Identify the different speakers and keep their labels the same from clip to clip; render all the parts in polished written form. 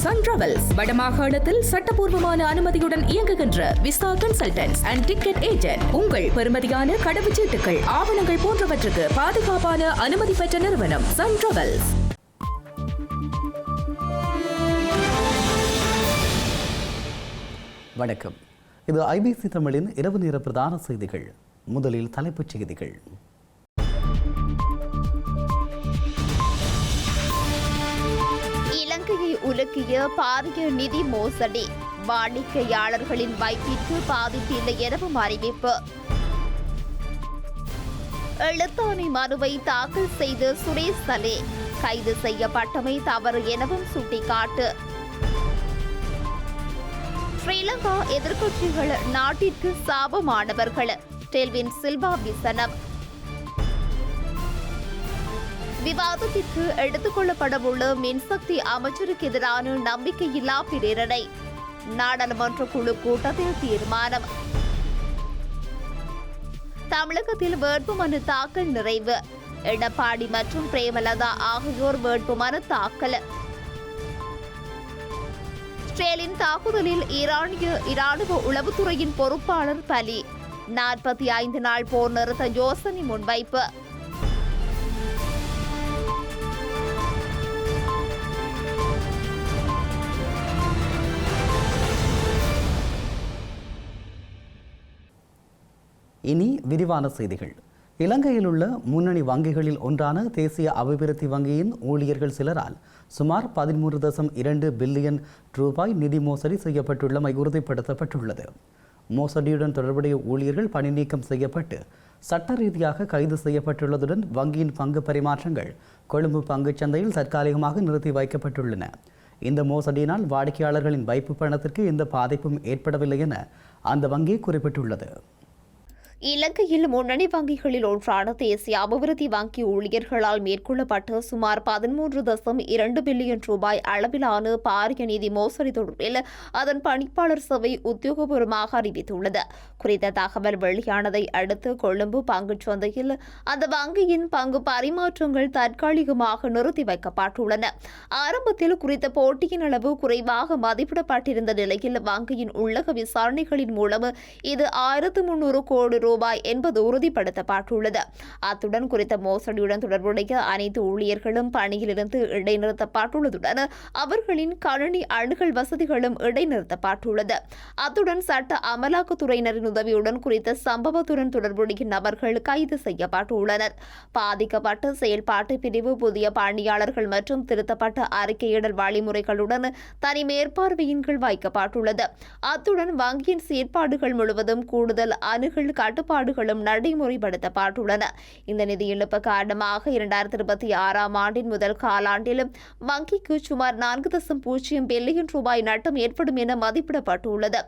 Speaker 1: Sun travels வடமாகாணத்தில் சட்டபூர்வமான அனுமதியுடன் இயங்குகின்ற visa consultants and ticket agent. உங்கள் பெறுமதியான கடவுச்சீட்டுகள், ஆவணங்கள் போன்றவற்றுக்கு பாதுகாப்பான அனுமதி பெற்ற நிறுவனம் சன் டிராவல்ஸ்.
Speaker 2: வணக்கம். இது ஐபிசி தமிழின் இரவு நேர பிரதான செய்திகள். முதலில் தலைப்புச் செய்திகள்.
Speaker 3: இலங்கையை உலுக்கிய பாரிய நிதி மோசடி, வாடிக்கையாளர்களின் வைப்பிற்கு பாதிப்பில்லை எனவும் அறிவிப்பு. எழுத்தாணை மனுவை தாக்கல் செய்த சுரேஷ் சலே கைது செய்யப்பட்டமை தவறு எனவும் சுட்டிக்காட்டு. ஸ்ரீலங்கா எதிர்க்கட்சிகள் நாட்டிற்கு சாபமானவர்கள், டெல்வின் சில்வா விசனம். விவாதத்திற்கு எடுத்துக் கொள்ளப்படவுள்ள மின்சக்தி அமைச்சருக்கு எதிரான நம்பிக்கையில்லா பிரேரணை, நாடாளுமன்ற குழு கூட்டத்தில் தீர்மானம். தமிழகத்தில் வேட்புமனு தாக்கல் நிறைவு, எடப்பாடி மற்றும் பிரேமலதா ஆகியோர் வேட்புமனு தாக்கல். இஸ்ரேலின் தாக்குதலில் இராணுவ உளவுத்துறையின் பொறுப்பாளர் பலி, 45 நாள் போர் நிறுத்த யோசனை முன்வைப்பு.
Speaker 2: இனி விரிவான செய்திகள். இலங்கையில் உள்ள முன்னணி வங்கிகளில் ஒன்றான தேசிய அபிவிருத்தி வங்கியின் ஊழியர்கள் சிலரால் சுமார் 13.2 பில்லியன் ரூபாய் நிதி மோசடி செய்யப்பட்டுள்ளமை உறுதிப்படுத்தப்பட்டுள்ளது. மோசடியுடன் தொடர்புடைய ஊழியர்கள் பணி நீக்கம் செய்யப்பட்டு சட்ட ரீதியாக கைது செய்யப்பட்டுள்ளதுடன் வங்கியின் பங்கு பரிமாற்றங்கள் கொழும்பு பங்குச் சந்தையில் தற்காலிகமாக நிறுத்தி வைக்கப்பட்டுள்ளன. இந்த மோசடியினால் வாடிக்கையாளர்களின் வைப்பு பணத்திற்கு எந்த பாதிப்பும் ஏற்படவில்லை என அந்த வங்கி குறிப்பிட்டுள்ளது.
Speaker 3: இலங்கையில் முன்னணி வங்கிகளில் ஒன்றான தேசிய அபிவிருத்தி வங்கி ஊழியர்களால் மேற்கொள்ளப்பட்ட சுமார் 13.2 பில்லியன் ரூபாய் அளவிலான பாரிய நிதி மோசடி தொடர்பில் அதன் பணிப்பாளர் சபை உத்தியோகபூர்வமாக அறிவித்துள்ளது. குறித்த தகவல் வெளியானதை அடுத்து கொழும்பு பங்குச் சந்தையில் அந்த வங்கியின் பங்கு பரிமாற்றங்கள் தற்காலிகமாக நிறுத்தி வைக்கப்பட்டுள்ளன. ஆரம்பத்தில் குறித்த போட்டியின் அளவு குறைவாக மதிப்பிடப்பட்டிருந்த நிலையில் வங்கியின் உள்ளக விசாரணைகளின் மூலம் இது 1300 கோடி ரூபாய் என்பது உறுதிப்படுத்தப்பட்டுள்ளது. அத்துடன் குறித்த மோசடியுடன் தொடர்புடைய அனைத்து ஊழியர்களும் பணியிலிருந்து இடைநிறுத்தப்பட்டுள்ளதுடன் அவர்களின் கணினி அணுகல் வசதிகளும் இடைநிறுத்தப்பட்டுள்ளது. அத்துடன் சட்ட அமலாக்கத்துறையினரின் உதவியுடன் குறித்த சம்பவத்துடன் தொடர்புடைய நபர்கள் கைது செய்யப்பட்டுள்ளனர். பாதிக்கப்பட்ட செயல்பாட்டு பிரிவு புதிய பணியாளர்கள் மற்றும் திருத்தப்பட்ட அறிக்கையிடல் வழிமுறைகளுடன் தனி மேற்பார்வையின் கீழ் வைக்கப்பட்டுள்ளது. அத்துடன் வங்கியின் செயற்பாடுகள் முழுவதும் கூடுதல் அணுகல் கட்டுப்பாடுகளும் நடைமுறைப்படுத்தப்பட்டுள்ளன. இந்த நிதி இழப்பு காரணமாக 2026 ஆண்டின் முதல் காலாண்டில் வங்கிக்கு சுமார் 4.0 பில்லியன் ரூபாய் நட்டம் ஏற்படும் என மதிப்பிடப்பட்டுள்ளது.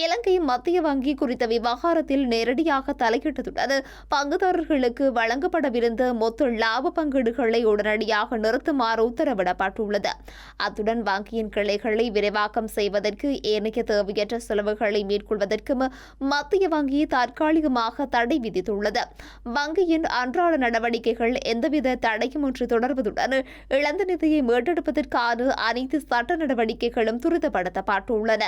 Speaker 3: இலங்கை மத்திய வங்கி குறித்த விவகாரத்தில் நேரடியாக தலையிட்டதுடன் பங்குதாரர்களுக்கு வழங்கப்படவிருந்த மொத்த லாப பங்கீடுகளை உடனடியாக நிறுத்துமாறு உத்தரவிடப்பட்டுள்ளது. அத்துடன் வங்கியின் கிளைகளை விரிவாக்கம் செய்வதற்கு ஏனைய தேவையற்ற செலவுகளை மேற்கொள்வதற்கும் மத்திய வங்கி தற்காலிகமாக தடை விதித்துள்ளது. வங்கியின் அன்றாட நடவடிக்கைகள் எந்தவித தடையுமின்றி தொடர்வதுடன் இழந்த நிதியை மீட்டெடுப்பதற்கான அனைத்து சட்ட நடவடிக்கைகளும் துரிதப்படுத்தப்பட்டுள்ளன.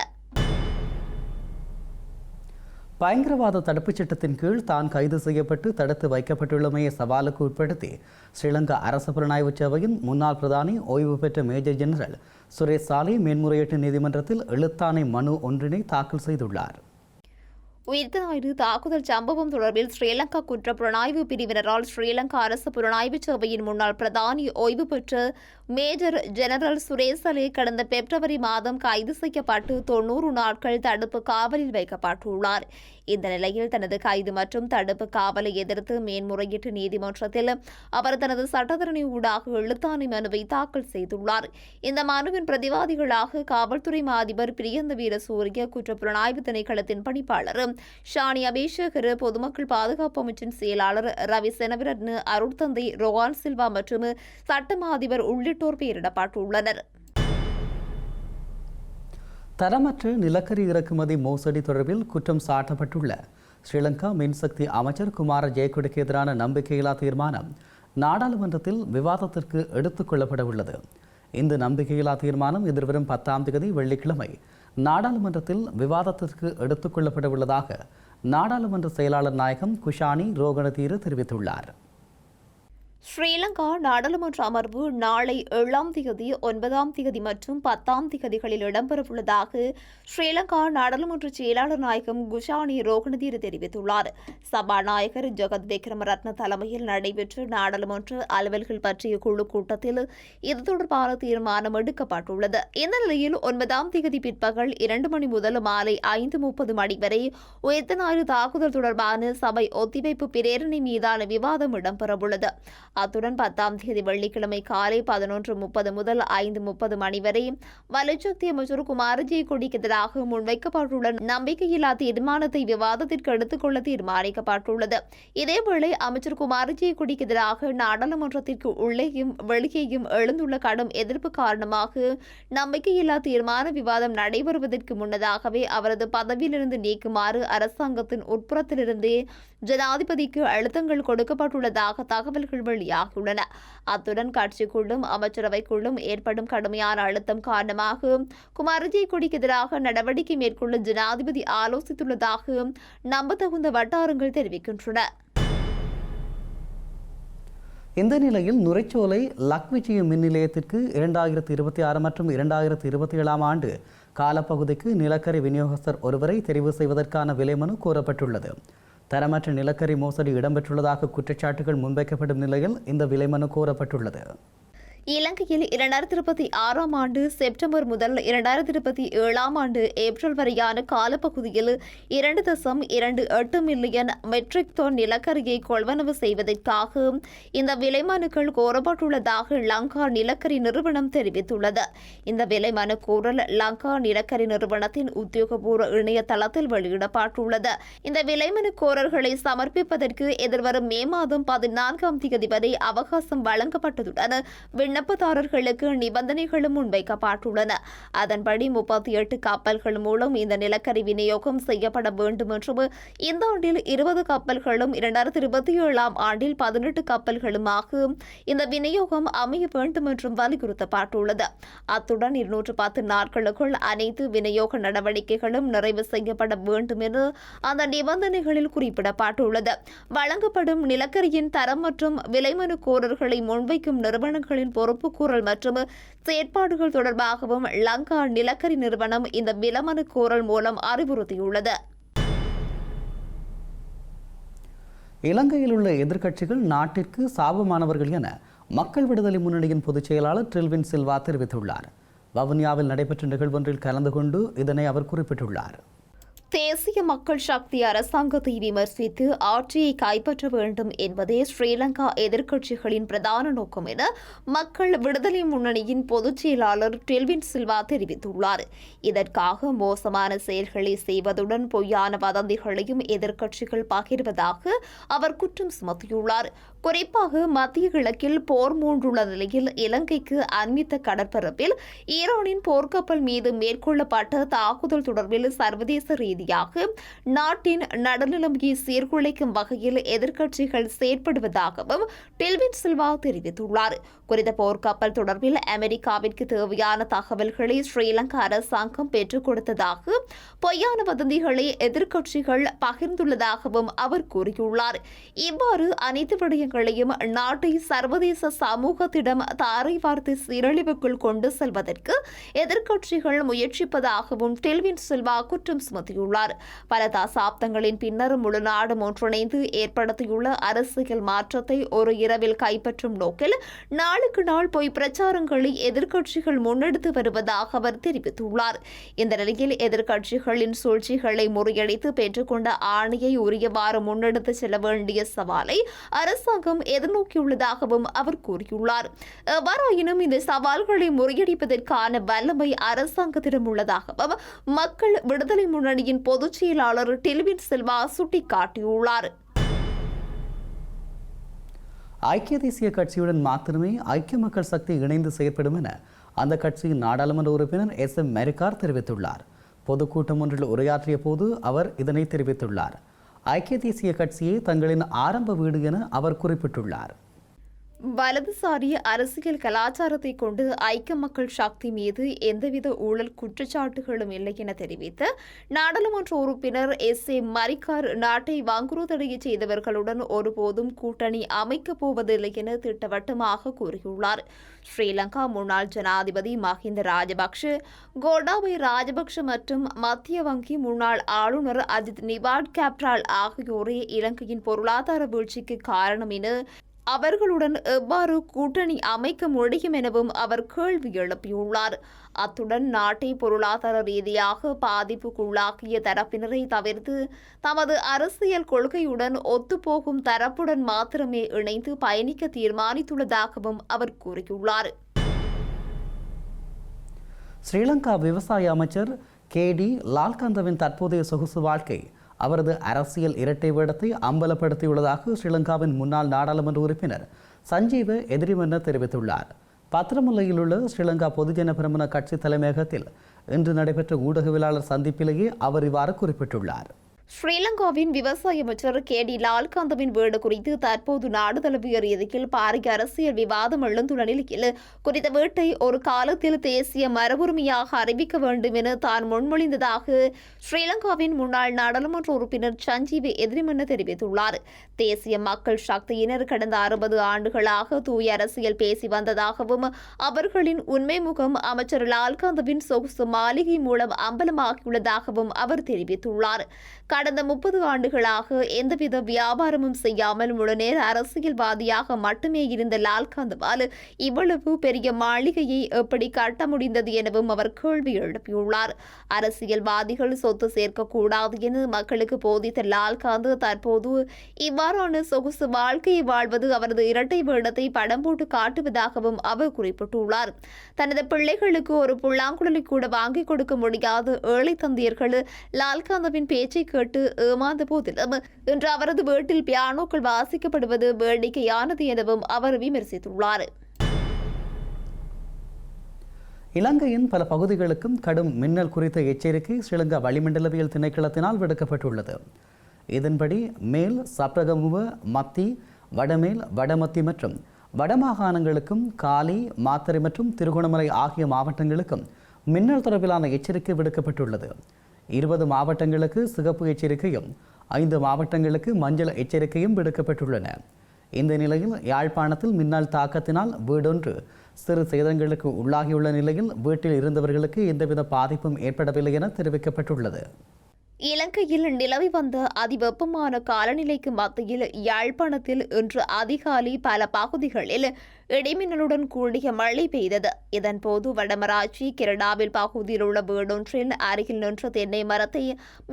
Speaker 2: பயங்கரவாத தடுப்புச் சட்டத்தின் கீழ் தான் கைது செய்யப்பட்டு தடுத்து வைக்கப்பட்டுள்ளமையை சவாலுக்கு உட்படுத்தி ஸ்ரீலங்கா அரசு புலனாய்வு சேவையின் முன்னாள் பிரதானி ஓய்வு பெற்ற மேஜர் ஜெனரல் சுரேஷ் சாலே மேன்முறையீட்டு நீதிமன்றத்தில் எழுத்தாணை மனு ஒன்றினை தாக்கல் செய்துள்ளார்.
Speaker 3: உயிர்த்த தாக்குதல் சம்பவம் தொடர்பில் ஸ்ரீலங்கா குற்ற புலனாய்வு பிரிவினரால் ஸ்ரீலங்கா அரசு புலனாய்வு சேவையின் முன்னாள் பிரதானி ஓய்வு பெற்ற மேஜர் ஜெனரல் சுரேஷ் சலே கடந்த பிப்ரவரி மாதம் கைது செய்யப்பட்டு 90 நாட்கள் தடுப்பு காவலில் வைக்கப்பட்டுள்ளார். இந்த நிலையில் தனது கைது மற்றும் தடுப்பு காவலை எதிர்த்து மேன்முறையீட்டு நீதிமன்றத்தில் அவர் தனது சட்டத்தரணி ஊடாக எழுத்தாணை மனுவை தாக்கல் செய்துள்ளார். இந்த மனுவின் பிரதிவாதிகளாக காவல்துறை அதிபர் பிரியந்த வீரசூரிய, குற்றப்புலனாய்வு திணைக்களத்தின் பணிப்பாளர் ஷானி அபிஷேகர், பொதுமக்கள் பாதுகாப்பு அமைச்சின் செயலாளர் ரவி செனவிரட்ன, அருட்தந்தை ரோஹான் சில்வா மற்றும் சட்டமா அதிபர் உள்ளிட்டோர் பெயரிடப்பட்டுள்ளனர்.
Speaker 2: தரமற்ற நிலக்கரி இறக்குமதி மோசடி தொடர்பில் குற்றம் சாட்டப்பட்டுள்ள ஸ்ரீலங்கா மின்சக்தி அமைச்சர் குமார ஜெயக்குடிக்கு எதிரான நம்பிக்கையில்லா தீர்மானம் நாடாளுமன்றத்தில் விவாதத்திற்கு எடுத்துக் கொள்ளப்பட உள்ளது. இந்த நம்பிக்கையில்லா தீர்மானம் எதிர்வரும் 10ஆம் தேதி வெள்ளிக்கிழமை நாடாளுமன்றத்தில் விவாதத்திற்கு எடுத்துக் கொள்ளப்பட உள்ளதாக நாடாளுமன்ற செயலாளர் நாயகம் குஷானி ரோகணதீர தெரிவித்துள்ளார்.
Speaker 3: ஸ்ரீலங்கா நாடாளுமன்ற அமர்வு நாளை 7ஆம் தேதி 9ஆம் தேதி மற்றும் 10ஆம் தேதிகளில் இடம்பெறவுள்ளதாக ஸ்ரீலங்கா நாடாளுமன்ற செயலாளர் நாயகம் குஷானி ரோகணதீர தெரிவித்துள்ளார். சபாநாயகர் ஜெகத் விக்ரமரத்ன தலைமையில் நடைபெற்ற நாடாளுமன்ற அலுவல்கள் பற்றிய குழு கூட்டத்தில் இது தொடர்பான தீர்மானம் எடுக்கப்பட்டுள்ளது. இந்த நிலையில் 9ஆம் தேதி பிற்பகல் 2 மணி முதல் மாலை 5:30 மணி வரை உயிர்த்த தாக்குதல் தொடர்பான சபை ஒத்திவைப்பு பிரேரணை மீதான விவாதம் இடம்பெறவுள்ளது. அத்துடன் 10ஆம் தேதி வெள்ளிக்கிழமை காலை 11:30 முதல் 5:30 மணி வரை வலுச்சக்தி அமைச்சர் குமார் ஜெயக்கொடிக்கு எதிராக முன்வைக்கப்பட்டுள்ள நம்பிக்கையில்லா தீர்மானத்தை விவாதத்திற்கு எடுத்துக்கொள்ள தீர்மானிக்கப்பட்டுள்ளது. இதேவேளை அமைச்சர் குமார் ஜெயக்கொடிக்கு எதிராக நாடாளுமன்றத்திற்கு உள்ளேயும் வெளியேயும் எழுந்துள்ள கடும் எதிர்ப்பு காரணமாக நம்பிக்கையில்லா தீர்மான விவாதம் நடைபெறுவதற்கு முன்னதாகவே அவரது பதவியிலிருந்து நீக்குமாறு அரசாங்கத்தின் உட்புறத்திலிருந்தே ஜனாதிபதிக்கு அழுத்தங்கள் கொடுக்கப்பட்டுள்ளதாக தகவல்கள் வெளியாகியுள்ளன. அத்துடன் கட்சிக்குள்ளும் அமைச்சரவைக்குள்ளும் ஏற்படும் கடுமையான அழுத்தம் காரணமாக குமார் ஜெயக்கொடிக்கு எதிராக நடவடிக்கை மேற்கொள்ள ஜனாதிபதி ஆலோசித்துள்ளதாக நம்பத்தகுந்த வட்டாரங்கள் தெரிவிக்கின்றன.
Speaker 2: இந்த நிலையில் நுரைச்சோலை லக்விச்சிய மின் நிலையத்திற்கு 2026 மற்றும் 2027ஆம் ஆண்டு காலப்பகுதிக்கு நிலக்கரி விநியோகஸ்தர் ஒருவரை தெரிவு செய்வதற்கான விலைமனு கோரப்பட்டுள்ளது. தரமற்ற நிலக்கரி மோசடி இடம்பெற்றுள்ளதாக குற்றச்சாட்டுகள் முன்வைக்கப்படும் நிலையில் இந்த விலைமனு கோரப்பட்டுள்ளது.
Speaker 3: இலங்கையில் 2026ஆம் ஆண்டு செப்டம்பர் முதல் 2027ஆம் ஆண்டு ஏப்ரல் வரையான காலப்பகுதியில் 2.28 மில்லியன் மெட்ரிக் டன் நிலக்கரியை கொள்வனவு செய்வதற்காக இந்த விலைமனுக்கள் கோரப்பட்டுள்ளதாக லங்கா நிலக்கரி நிறுவனம் தெரிவித்துள்ளது. இந்த விலைமனு கோரல் லங்கா நிலக்கரி நிறுவனத்தின் உத்தியோகபூர்வ இணையதளத்தில் வெளியிடப்பட்டுள்ளது. இந்த விலைமனு கோரல்களை சமர்ப்பிப்பதற்கு எதிர்வரும் மே மாதம் 14ஆம் தேதி வரை அவகாசம் வழங்கப்பட்டதுடன் விண்ணப்பதாரர்களுக்கு நிபந்தனைகளும் முன்வைக்கப்பட்டுள்ளன. அதன்படி 38 கப்பல்கள் மூலம் இந்த நிலக்கரி விநியோகம் செய்யப்பட வேண்டும் என்றும் இந்த ஆண்டில் 20 கப்பல்களும் 2027ஆம் ஆண்டில் 18 கப்பல்களுமாக இந்த விநியோகம் அமைய வேண்டும் என்றும் வலியுறுத்தப்பட்டுள்ளது. அத்துடன் 210 நாட்களுக்குள் அனைத்து விநியோக நடவடிக்கைகளும் நிறைவு செய்யப்பட வேண்டும் என அந்த நிபந்தனைகளில் குறிப்பிடப்பட்டுள்ளது. வழங்கப்படும் நிலக்கரியின் தரம் மற்றும் விலைமனு கோரல்களை முன்வைக்கும் நிறுவனங்களின் பொறுப்புக்கூறல் மற்றும் செயற்பாடுகள் தொடர்பாகவும் லங்கா நிலக்கரி நிறுவனம் இந்த விலைமனு கோரல் மூலம் அறிவுறுத்தியுள்ளது.
Speaker 2: இலங்கையில் உள்ள எதிர்க்கட்சிகள் நாட்டிற்கு சாபமானவர்கள் என மக்கள் விடுதலை முன்னணியின் பொதுச் செயலாளர் ட்ரில்வின் சில்வா தெரிவித்துள்ளார். வவுனியாவில் நடைபெற்ற நிகழ்வொன்றில் கலந்து கொண்டு இதனை அவர் குறிப்பிட்டுள்ளார்.
Speaker 3: தேசிய மக்கள் சக்தி அரசாங்கத்தை விமர்சித்து ஆட்சியை கைப்பற்ற வேண்டும் என்பதே ஸ்ரீலங்கா எதிர்க்கட்சிகளின் பிரதான நோக்கம் என மக்கள் விடுதலை முன்னணியின் பொதுச் செயலாளர் ட்ரில்வின் சில்வா தெரிவித்துள்ளார். இதற்காக மோசமான செயல்களை செய்வதுடன் பொய்யான வதந்திகளையும் எதிர்க்கட்சிகள் பகிர்வதாக அவர் குற்றம் சுமத்தியுள்ளார். குறிப்பாக மத்திய கிழக்கில் போர் மூண்டுள்ள நிலையில் இலங்கைக்கு அண்மித்த கடற்பரப்பில் ஈரானின் போர்க்கப்பல் மீது மேற்கொள்ளப்பட்ட தாக்குதல் தொடர்பில் சர்வதேச ரீதியாக நாட்டின் நடுநிலைமையை சீர்குலைக்கும் வகையில் எதிர்க்கட்சிகள் செயற்படுவதாகவும் ட்ரில்வின் சில்வா தெரிவித்துள்ளார். குறித்த போர்க்கப்பல் தொடர்பில் அமெரிக்காவிற்கு தேவையான தகவல்களை ஸ்ரீலங்கா அரசாங்கம் பெற்றுக் கொடுத்ததாக பொய்யான வதந்திகளை எதிர்க்கட்சிகள் பகிர்ந்துள்ளதாகவும் அவர் கூறியுள்ளார். இவ்வாறு அனைத்து விடயங்களையும் நாட்டை சர்வதேச சமூகத்திடம் தாரை வார்த்து சீரழிவுக்குள் கொண்டு செல்வதற்கு எதிர்க்கட்சிகள் முயற்சிப்பதாகவும் ட்ரில்வின் சில்வா குற்றம் சுமத்தியுள்ளார். பல தசாப்தங்களின் பின்னர் முழு நாடும் ஒன்றிணைந்து ஏற்படுத்தியுள்ள அரசியல் மாற்றத்தை ஒரு இரவில் கைப்பற்றும் நோக்கில் நாளுக்கு நாள் பொய் பிரச்சாரங்களை எதிர்க்கட்சிகள் முன்னெடுத்து வருவதாக அவர் தெரிவித்துள்ளார். இந்த நிலையில் எதிர்க்கட்சிகளின் சூழ்ச்சிகளை முறியடித்து பெற்றுக்கொண்ட ஆணையை உரியவாறு முன்னெடுத்து செல்ல வேண்டிய சவாலை அரசாங்கம் எதிர்நோக்கியுள்ளதாகவும் அவர் கூறியுள்ளார். எவ்வாறாயினும் இந்த சவால்களை முறியடிப்பதற்கான வல்லமை அரசாங்கத்திடம் உள்ளதாகவும் மக்கள் விடுதலை முன்னணியின் பொதுச் செயலாளர் ட்ரில்வின் சில்வா சுட்டிக்காட்டியுள்ளார்.
Speaker 2: ஐக்கிய தேசிய கட்சியுடன் மாத்திரமே ஐக்கிய மக்கள் சக்தி இணைந்து செயற்படும் என அந்த கட்சியின் நாடாளுமன்ற உறுப்பினர் SM மெரிக்கார் தெரிவித்துள்ளார். பொதுக்கூட்டம் ஒன்றில் உரையாற்றிய போது அவர் இதனை தெரிவித்துள்ளார். ஐக்கிய தேசிய கட்சியே தங்களின் ஆரம்ப வீடு என அவர் குறிப்பிட்டுள்ளார்.
Speaker 3: வலதுசாரி அரசியல் கலாச்சாரத்தை கொண்டு ஐக்கிய மக்கள் சக்தி மீது எந்தவித ஊழல் குற்றச்சாட்டுகளும் இல்லை என தெரிவித்த நாடாளுமன்ற உறுப்பினர் SA மரிக்கார் நாட்டை வங்குரோத்தடைய செய்தவர்களுடன் ஒருபோதும் கூட்டணி அமைக்கப் போவதில்லை என திட்டவட்டமாக கூறியுள்ளார். ஸ்ரீலங்கா முன்னாள் ஜனாதிபதி மஹிந்த ராஜபக்ஷ, கோட்டாபய ராஜபக்ஷ மற்றும் மத்திய வங்கி முன்னாள் ஆளுநர் அஜித் நிவாட் கேப்ரால் ஆகியோரே இலங்கையின் பொருளாதார வீழ்ச்சிக்கு காரணம் என அவர்களுடன் எவ்வாறு கூட்டணி அமைக்க முடியும் எனவும் அவர் கேள்வி எழுப்பியுள்ளார். அத்துடன் நாட்டை பொருளாதார ரீதியாக பாதிப்புக்குள்ளாக்கிய தரப்பினரை தவிர்த்து தமது அரசியல் கொள்கையுடன் ஒத்துப்போகும் தரப்புடன் மாத்திரமே இணைந்து பயணிக்க தீர்மானித்துள்ளதாகவும் அவர் கூறியுள்ளார்.
Speaker 2: ஸ்ரீலங்கா விவசாய அமைச்சர் KD லால்காந்தவின் தற்போதைய சொகுசு வாழ்க்கை அவரது அரசியல் இரட்டை வேடத்தை அம்பலப்படுத்தியுள்ளதாக ஸ்ரீலங்காவின் முன்னாள் நாடாளுமன்ற உறுப்பினர் சஞ்சீவ எதிரிமன்ன தெரிவித்துள்ளார். பத்திரமுல்லையில் உள்ள ஸ்ரீலங்கா பொதுஜன பெரமுன கட்சி தலைமையகத்தில் இன்று நடைபெற்ற ஊடகவியலாளர் சந்திப்பிலேயே அவர் இவ்வாறு குறிப்பிட்டுள்ளார்.
Speaker 3: ஸ்ரீலங்காவின் விவசாய அமைச்சர் KD லால்காந்தவின் வீடு குறித்து தற்போது நாடு தழுவிய ரீதியில் பாரிய அரசியல் விவாதம் எழுந்துள்ள நிலையில் குறித்த வீட்டை ஒரு காலத்தில் தேசிய மரபுரிமையாக அறிவிக்க வேண்டும் என தான் முன்மொழிந்ததாக ஸ்ரீலங்காவின் முன்னாள் நாடாளுமன்ற உறுப்பினர் சஞ்சீவ எதிரிமன்ன தெரிவித்துள்ளார். தேசிய மக்கள் சக்தியினர் கடந்த 60 ஆண்டுகளாக தூய அரசியல் பேசி வந்ததாகவும் அவர்களின் உண்மை முகம் அமைச்சர் லால்காந்தவின் சொகுசு மாளிகை மூலம் அம்பலமாகியுள்ளதாகவும் அவர் தெரிவித்துள்ளார். கடந்த 30 ஆண்டுகளாக எந்தவித வியாபாரமும் செய்யாமல் முழுநேர அரசியல்வாதியாக மட்டுமே இருந்த லால்காந்தவால் இவ்வளவு பெரிய மாளிகையை எப்படி கட்ட முடிந்தது எனவும் அவர் கேள்வி எழுப்பியுள்ளார். அரசியல்வாதிகள் சொத்து சேர்க்கக்கூடாது என மக்களுக்கு போதித்த லால்காந்த் தற்போது இவ்வாறான சொகுசு வாழ்க்கையை வாழ்வது அவரது இரட்டை வேடத்தை படம் போட்டு காட்டுவதாகவும் அவர் குறிப்பிட்டுள்ளார். தனது பிள்ளைகளுக்கு ஒரு புல்லாங்குழலை கூட வாங்கிக் கொடுக்க முடியாத ஏழை தந்தையர்கள் லால்காந்தவின் பேச்சை கேட்டு ஏமாந்த போதிலும் இன்று அவரது வீட்டில் பியானோக்கள் வாசிக்கப்படுவது வேடிக்கையானது எனவும் அவர் விமர்சித்துள்ளார்.
Speaker 2: இலங்கையின் பல பகுதிகளுக்கும் கடும் மின்னல் குறித்த எச்சரிக்கை ஸ்ரீலங்கா வளிமண்டலவியல் திணைக்களத்தினால் விடுக்கப்பட்டுள்ளது. இதன்படி மேல் சப்ரகமுவ, மத்தி, வடமேல், வடமத்தி மற்றும் வடமாகாணங்களுக்கும் காலி, மாத்தறை மற்றும் திருகோணமலை ஆகிய மாவட்டங்களுக்கும் மின்னல் தொடர்பிலான எச்சரிக்கை விடுக்கப்பட்டுள்ளது. 20 மாவட்டங்களுக்கு சிகப்பு எச்சரிக்கையும் 5 மாவட்டங்களுக்கு மஞ்சள் எச்சரிக்கையும் விடுக்கப்பட்டுள்ளன. இந்த நிலையில் யாழ்ப்பாணத்தில் மின்னல் தாக்கத்தினால் வீடொன்று சிறு சேதங்களுக்கு உள்ளாகியுள்ள நிலையில் வீட்டில் இருந்தவர்களுக்கு எந்தவித பாதிப்பும் ஏற்படவில்லை என தெரிவிக்கப்பட்டுள்ளது.
Speaker 3: இலங்கையில் நிலவி வந்த அதிவெப்பமான காலநிலைக்கு மத்தியில் யாழ்ப்பாணத்தில் இன்று அதிகாலை பல பகுதிகளில் இடிமின்னலுடன் கூடிய மழை பெய்தது. இதன்போது வடமராட்சி கிரடாவில் பகுதியில் உள்ள வீடொன்றில் அருகில் நின்ற தென்னை மரத்தை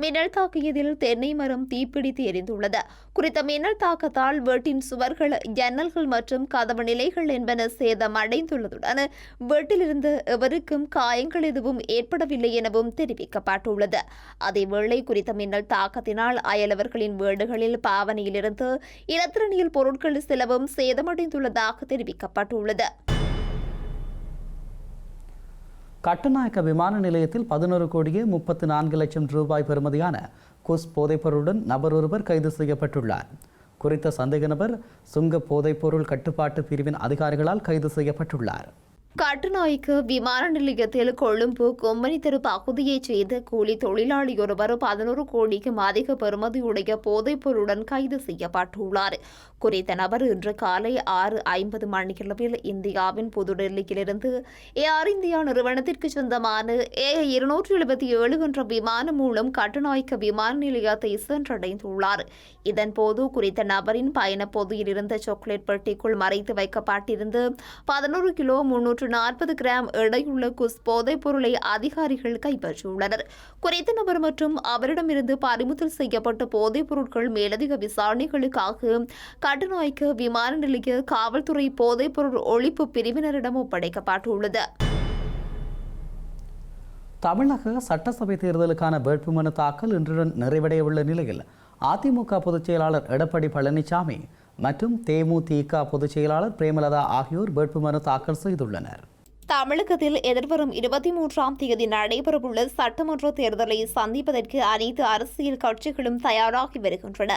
Speaker 3: மின்னல் தாக்கியதில் தென்னை மரம் தீப்பிடித்து எரிந்துள்ளது. குறித்த மின்னல் தாக்கத்தால் வீட்டின் சுவர்கள், ஜன்னல்கள் மற்றும் கதவு நிலைகள் என்பன சேதமடைந்துள்ளதுடன் வீட்டிலிருந்து எவருக்கும் காயங்கள் எதுவும் ஏற்படவில்லை எனவும் தெரிவிக்கப்பட்டுள்ளது. அதேவேளை குறித்த மின்னல் தாக்கத்தினால் அயலவர்களின் வீடுகளில் பாவனையிலிருந்து இலத்திரனியல் பொருட்கள் சிலவும் சேதமடைந்துள்ளதாக தெரிவிக்கப்பட்டுள்ளது.
Speaker 2: கட்டுநாயக்க விமான நிலையத்தில் 11 கோடியே 34 லட்சம் ரூபாய் பெறுமதியான குஸ் போதைப்பொருளுடன் நபர் ஒருவர் கைது செய்யப்பட்டுள்ளார். குறித்த சந்தேக நபர் சுங்க போதைப்பொருள் கட்டுப்பாட்டு பிரிவின் அதிகாரிகளால் கைது செய்யப்பட்டுள்ளார்.
Speaker 3: கட்டுநாயக்க விமான நிலையத்தில் கொழும்பு கொம்பனி தெரு பகுதியைச் சேர்ந்த கூலி தொழிலாளி ஒருவர் 11 கோடிக்கும் அதிக பெறுமதியுடைய போதைப்பொருளுடன் கைது செய்யப்பட்டுள்ளார். குறித்த நபர் இன்று காலை 6:50 மணியளவில் இந்தியாவின் புதுடெல்லியிலிருந்து ஏர் இந்தியா நிறுவனத்திற்கு சொந்தமான A277 என்ற விமானம் மூலம் கட்டுநாயக்க விமான நிலையத்தை சென்றடைந்துள்ளார். இதன்போது குறித்த நபரின் பயணப்பொதியில் இருந்த சாக்லேட் பெட்டிக்குள் மறைத்து வைக்கப்பட்டிருந்த 11 கிலோ 340 கிராம் எடையுள்ள குஸ் போதைப் பொருளை அதிகாரிகள் கைப்பற்றியுள்ளனர். குறித்த நபர் மற்றும் அவரிடமிருந்து பறிமுதல் செய்யப்பட்ட போதைப் பொருட்கள் மேலதிக விசாரணைகளுக்காக கட்டுநாயக்க விமான நிலைய காவல்துறை போதைப் பொருள் ஒழிப்பு பிரிவினரிடம் ஒப்படைக்கப்பட்டுள்ளது.
Speaker 2: தமிழக சட்டசபை தேர்தலுக்கான வேட்புமனு தாக்கல் இன்றுடன் நிறைவடைய உள்ள நிலையில் அதிமுக பொதுச் செயலாளர் எடப்பாடி பழனிசாமி மற்றும் தேமுதிக பொதுச் செயலாளர் பிரேமலதா ஆகியோர் வேட்புமனு தாக்கல் செய்துள்ளனர்.
Speaker 3: தமிழகத்தில் எதிர்வரும் 23ஆம் தேதி நடைபெறவுள்ள சட்டமன்ற தேர்தலை சந்திப்பதற்கு அனைத்து அரசியல் கட்சிகளும் தயாராகி வருகின்றன.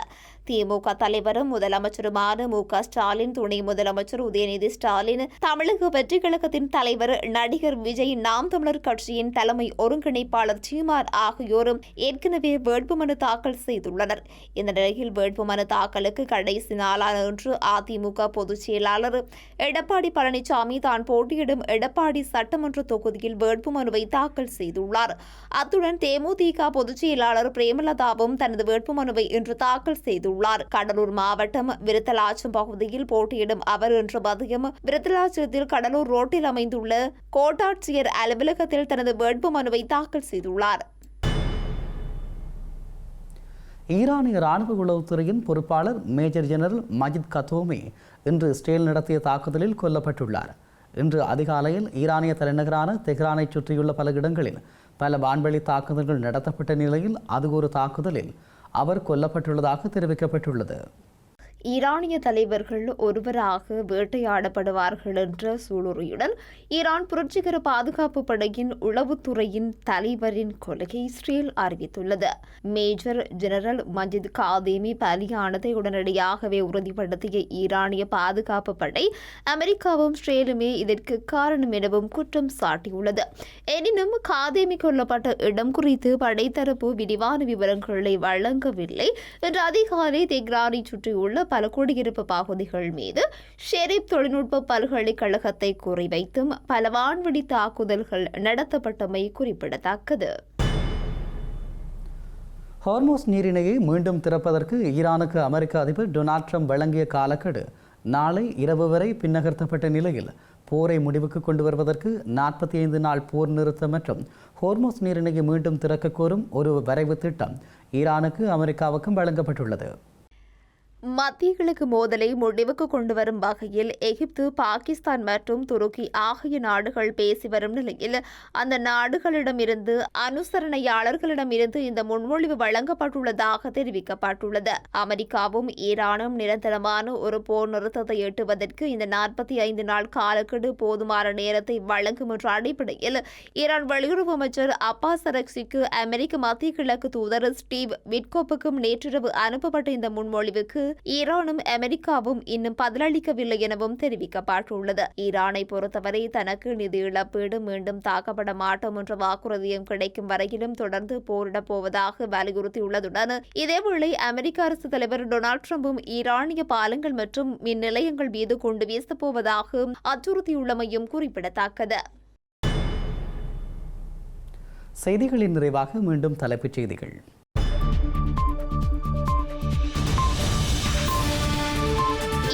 Speaker 3: திமுக தலைவரும் முதலமைச்சருமான மு.க. ஸ்டாலின், துணை முதலமைச்சர் உதயநிதி ஸ்டாலின், தமிழக வெற்றி கழகத்தின் தலைவர் நடிகர் விஜய், நாம் தமிழர் கட்சியின் தலைமை ஒருங்கிணைப்பாளர் சீமான் ஆகியோரும் ஏற்கனவே வேட்புமனு தாக்கல் செய்துள்ளனர். இந்த நிலையில் வேட்புமனு தாக்கலுக்கு கடைசி நாளான இன்று அதிமுக பொதுச் செயலாளர் எடப்பாடி பழனிசாமி தான் போட்டியிடும் எடப்பாடி சட்டமன்ற தொகுதியில் வேட்புமனுவை தாக்கல் செய்துள்ளார். அத்துடன் தேமுதிக பொதுச் செயலாளர் பிரேமலதாவும் தனது வேட்புமனுவை இன்று தாக்கல் செய்துள்ளார். கடலூர் மாவட்டம் விருத்தலாச்சம் பகுதியில் போட்டியிடும் அவர் இன்று மதியம் விருத்தலாச்சத்தில் கடலூர் ரோட்டில் அமைந்துள்ள கோட்டாட்சியர் அலுவலகத்தில் தனது வேட்புமனுவை தாக்கல் செய்துள்ளார்.
Speaker 2: ஈரானிய ராணுவ உளவுத்துறையின் பொறுப்பாளர் மேஜர் ஜெனரல் மஜித் கத்தோமி இன்று இஸ்ரேல் நடத்திய தாக்குதலில் கொல்லப்பட்டுள்ளார். இன்று அதிகாலையில் ஈரானிய தலைநகரான தெஹ்ரானை சுற்றியுள்ள பல இடங்களில் பல வான்வெளி தாக்குதல்கள் நடத்தப்பட்ட நிலையில் அது ஒரு தாக்குதலில் அவர் கொல்லப்பட்டுள்ளதாக தெரிவிக்கப்பட்டுள்ளது.
Speaker 3: ஈரானிய தலைவர்கள் ஒருவராக வேட்டையாடப்படுவார்கள் என்ற சூளுரையுடன் ஈரான் புரட்சிகர பாதுகாப்பு படையின் உளவுத்துறையின் தலைவரின் கொலையை இஸ்ரேல் அறிவித்துள்ளது. மேஜர் ஜெனரல் மஜித் காதேமி பலியானதை உடனடியாகவே உறுதிப்படுத்திய ஈரானிய பாதுகாப்பு படை அமெரிக்காவும் இஸ்ரேலுமே இதற்கு காரணம் எனவும் குற்றம் சாட்டியுள்ளது. எனினும் காதேமி கொல்லப்பட்ட இடம் குறித்து படைத்தரப்பு விரிவான விவரங்களை வழங்கவில்லை. இன்று அதிகாலை தெஹ்ரானை சுற்றியுள்ள பல குடியிருப்பு பகுதிகள் மீது ஷெரீப் தொழில்நுட்ப பல்கலைக்கழகத்தை குறிவைத்தும் பல வான்வெளி தாக்குதல்கள் நடத்தப்பட்டமை குறிப்பிடத்தக்கது.
Speaker 2: ஹார்மோஸ் நீரிணையை மீண்டும் திறப்பதற்கு ஈரானுக்கு அமெரிக்க அதிபர் டொனால்ட் ட்ரம்ப் வழங்கிய காலக்கெடு நாளை இரவு வரை பின்னகர்த்தப்பட்ட நிலையில் போரை முடிவுக்கு கொண்டு வருவதற்கு 45 நாள் போர் நிறுத்தம் மற்றும் ஹார்மோஸ் நீரிணையை மீண்டும் திறக்க கோரும் ஒரு வரைவு திட்டம் ஈரானுக்கு அமெரிக்காவுக்கும் வழங்கப்பட்டுள்ளது.
Speaker 3: மத்திய கிழக்கு மோதலை முடிவுக்கு கொண்டு வரும் வகையில் எகிப்து, பாகிஸ்தான் மற்றும் துருக்கி ஆகிய நாடுகள் பேசி வரும் நிலையில் அந்த நாடுகளிடமிருந்து அனுசரணையாளர்களிடமிருந்து இந்த முன்மொழிவு வழங்கப்பட்டுள்ளதாக தெரிவிக்கப்பட்டுள்ளது. அமெரிக்காவும் ஈரானும் நிரந்தரமான ஒரு போர் நிறுத்தத்தை எட்டுவதற்கு இந்த 45 நாள் காலக்கெடு போதுமான நேரத்தை வழங்கும் என்ற அடிப்படையில் ஈரான் வெளியுறவு அமைச்சர் அப்பாஸ் அரக்சிக்கு அமெரிக்க மத்திய கிழக்கு தூதர் ஸ்டீவ் விட்கோப்புக்கும் நேற்றிரவு அனுப்பப்பட்ட இந்த முன்மொழிவுக்கு ஈரானும் அமெரிக்காவும் இன்னும் பதிலளிக்கவில்லை எனவும் தெரிவிக்கப்பட்டுள்ளது. ஈரானை பொறுத்தவரை தனக்கு நிதி இழப்பீடு மீண்டும் தாக்கப்பட மாட்டோம் என்ற வாக்குறுதியும் கிடைக்கும் வரையிலும் தொடர்ந்து போரிடப் போவதாக வலியுறுத்தியுள்ளதுடன் இதேவேளை அமெரிக்க அரசு தலைவர் டொனால்ட் ட்ரம்பும் ஈரானிய பாலங்கள் மற்றும் மின் நிலையங்கள் மீது கொண்டு வீசப் போவதாக அச்சுறுத்தியுள்ளமையும் குறிப்பிடத்தக்கது.
Speaker 2: செய்திகளின் நிறைவாக மீண்டும் தலைப்புச் செய்திகள்.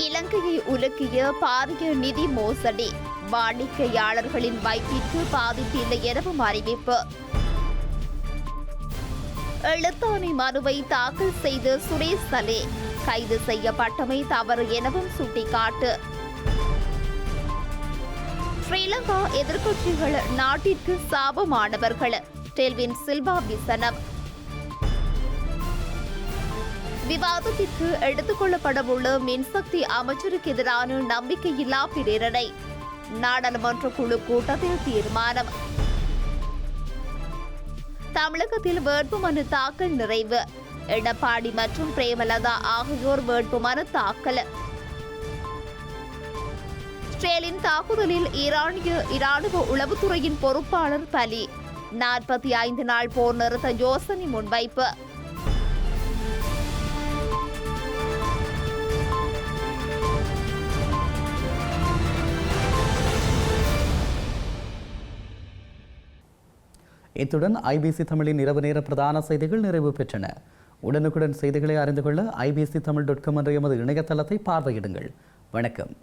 Speaker 3: இலங்கையை உலுக்கிய பாரிய நிதி மோசடி, வாடிக்கையாளர்களின் வைப்பிற்கு பாதிப்பில்லை எனவும் அறிவிப்பு. எழுத்தாணை மனுவை தாக்கல் செய்த சுரேஷ் சலே கைது செய்யப்பட்டமை தவறு எனவும் சுட்டிக்காட்டு. ஸ்ரீலங்கா எதிர்க்கட்சிகள் நாட்டிற்கு சாபமானவர்கள், டெல்வின் சில்வா விசனம். விவாதத்திற்கு எடுத்துக் கொள்ளப்படவுள்ள மின்சக்தி அமைச்சருக்கு எதிரான நம்பிக்கையில்லா பிரேரணை, நாடாளுமன்ற குழு கூட்டத்தில் தீர்மானம். தமிழகத்தில் வேட்புமனு தாக்கல் நிறைவு, எடப்பாடி மற்றும் பிரேமலதா ஆகியோர் வேட்புமனு தாக்கல். இஸ்ரேலின் தாக்குதலில் இராணுவ உளவுத்துறையின் பொறுப்பாளர் பலி, 45 நாள் போர் நிறுத்த யோசனை முன்வைப்பு.
Speaker 2: இத்துடன் ஐபிசி தமிழின் இரவு நேர பிரதான செய்திகள் நிறைவு பெற்றன. உடனுக்குடன் செய்திகளை அறிந்து கொள்ள ibctamil.com என்ற எமது இணையதளத்தை பார்வையிடுங்கள். வணக்கம்.